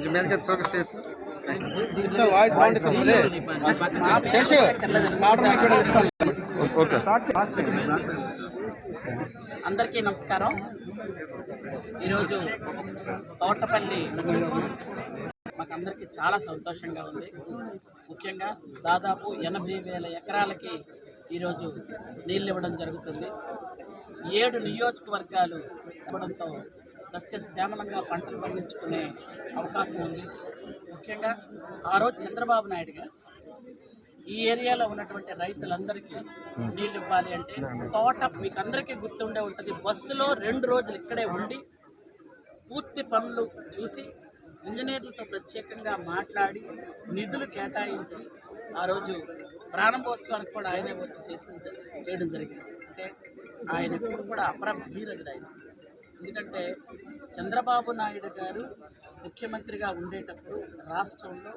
కొంచెం మీదకి ఫోకస్ చేసి వాయిస్ అందరికీ నమస్కారం. ఈరోజు తోటపల్లి మాకందరికీ చాలా సంతోషంగా ఉంది. ముఖ్యంగా దాదాపు 80,000 ఎకరాలకి ఈరోజు నీళ్ళు ఇవ్వడం జరుగుతుంది. 7 నియోజకవర్గాలు ఇవ్వడంతో సస్యశ్యామలంగా పంటలు పండించుకునే అవకాశం ఉంది. ముఖ్యంగా ఆ రోజు చంద్రబాబు నాయుడు గారు ఈ ఏరియాలో ఉన్నటువంటి రైతులందరికీ నీళ్ళు ఇవ్వాలి అంటే తోట మీకు అందరికీ గుర్తుండే ఉంటుంది. బస్సులో 2 రోజులు ఇక్కడే ఉండి పూర్తి పనులు చూసి ఇంజనీర్లతో ప్రత్యేకంగా మాట్లాడి నిధులు కేటాయించి ఆ రోజు ప్రారంభోత్సవానికి కూడా ఆయనే వచ్చి చేయడం జరిగింది. అంటే ఆయన ఇప్పుడు కూడా అపరభీరుడు ఆయన. ఎందుకంటే చంద్రబాబు నాయుడు గారు ముఖ్యమంత్రిగా ఉండేటప్పుడు రాష్ట్రంలో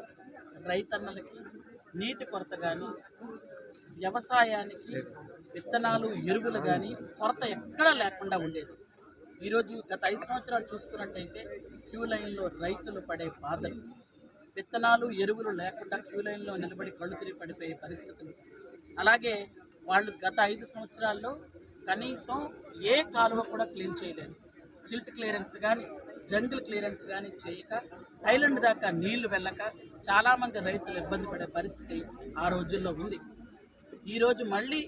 రైతన్నలకి నీటి కొరత కానీ, వ్యవసాయానికి విత్తనాలు ఎరువులు కానీ కొరత ఎక్కడా లేకుండా ఉండేది. ఈరోజు గత 5 సంవత్సరాలు చూసుకున్నట్టయితే క్యూ లైన్లో రైతులు పడే బాధలు, విత్తనాలు ఎరువులు లేకుండా క్యూ లైన్లో నిలబడి కళ్ళు తిరిగి పడిపోయే పరిస్థితులు. అలాగే వాళ్ళు గత 5 సంవత్సరాల్లో కనీసం ఏ కాలువ కూడా క్లీన్ చేయలేదు. సిల్ట్ క్లియరెన్స్ కానీ, జంగిల్ క్లియరెన్స్ కానీ చేయక థైలాండ్ దాకా నీళ్లు వెళ్ళక చాలామంది రైతులు ఇబ్బంది పడే పరిస్థితి ఆ రోజుల్లో ఉంది. ఈరోజు మళ్ళీ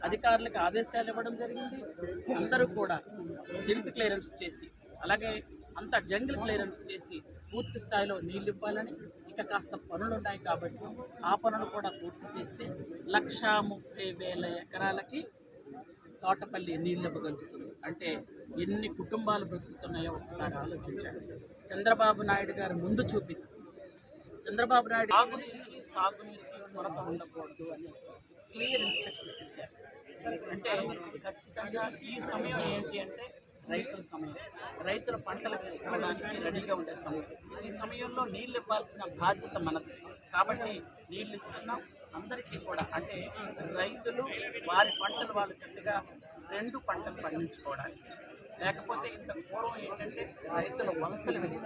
అధికారులకు ఆదేశాలు ఇవ్వడం జరిగింది. అందరూ కూడా సిల్ట్ క్లియరెన్స్ చేసి, అలాగే అంత జంగిల్ క్లియరెన్స్ చేసి పూర్తి స్థాయిలో నీళ్ళు ఇవ్వాలని. ఇక కాస్త పనులు ఉన్నాయి కాబట్టి ఆ పనులు కూడా పూర్తి చేస్తే 130,000 ఎకరాలకి తోటపల్లి నీళ్ళు ఇవ్వగలుగుతుంది. అంటే ఎన్ని కుటుంబాలు బ్రతుకుతున్నాయో ఒకసారి ఆలోచించాడు. చంద్రబాబు నాయుడు గారు ముందు చూపి, చంద్రబాబు నాయుడు సాగునీటికి కొరత ఉండకూడదు అని క్లియర్ ఇన్స్ట్రక్షన్స్ ఇచ్చారు. అంటే ఖచ్చితంగా ఈ సమయం ఏంటి అంటే రైతుల సమయం, రైతుల పంటలు వేసుకోవడానికి రెడీగా ఉండే సమయం. ఈ సమయంలో నీళ్ళు ఇవ్వాల్సిన బాధ్యత మనది కాబట్టి నీళ్ళు ఇస్తున్నాం అందరికీ కూడా. అంటే రైతులు వారి పంటలు వాళ్ళు చక్కగా 2 పంటలు పండించుకోవడానికి. లేకపోతే ఇంత పూర్వం ఏంటంటే రైతులు వలసలు వెళ్ళి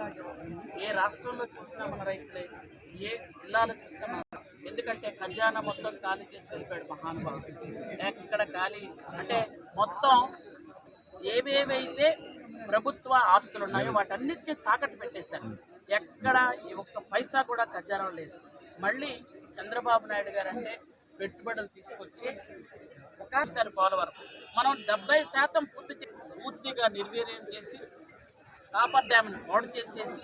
ఏ రాష్ట్రంలో చూసినా మన రైతులే, ఏ జిల్లాలో చూసినా. ఎందుకంటే ఖజానా మొత్తం ఖాళీ చేసి వెళ్ళిపోయాడు మహానుభావుడు. ఇక్కడ ఖాళీ అంటే మొత్తం ఏవేవైతే ప్రభుత్వ ఆస్తులు ఉన్నాయో వాటన్నిటిని తాకట్టు పెట్టేశారు. ఎక్కడ ఒక్క పైసా కూడా ఖజానా లేదు. మళ్ళీ చంద్రబాబు నాయుడు గారు అంటే పెట్టుబడులు తీసుకొచ్చి ఒకసారి పోలవరం మనం 70% పూర్తిగా నిర్వీర్యం చేసి కాపర్ డ్యామ్ని పాడు చేసేసి